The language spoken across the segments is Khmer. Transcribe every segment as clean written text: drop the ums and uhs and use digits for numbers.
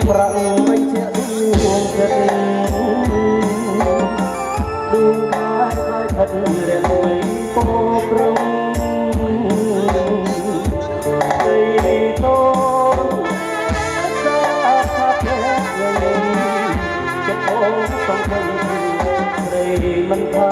ប្រាក់មិនជាដួងចិត្តដួងកាយឲ្យផិតរាំងមិនពោព្រំដីតូនសាថាផ្លែវិញចិត្តអូនសង្ឃឹមស្រីមិនថា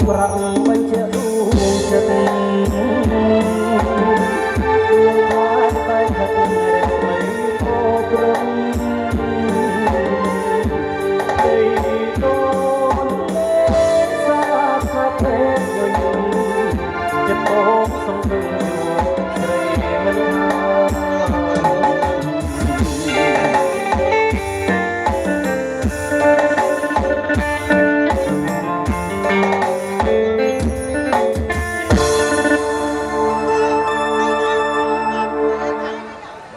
ប្រាក់មិនជាដួងចិត្តដួងខាតតែខិតរែកមិនពោព្រំដីតូនសាថាពេកវិញចិត្តអូនសង្ឃឹម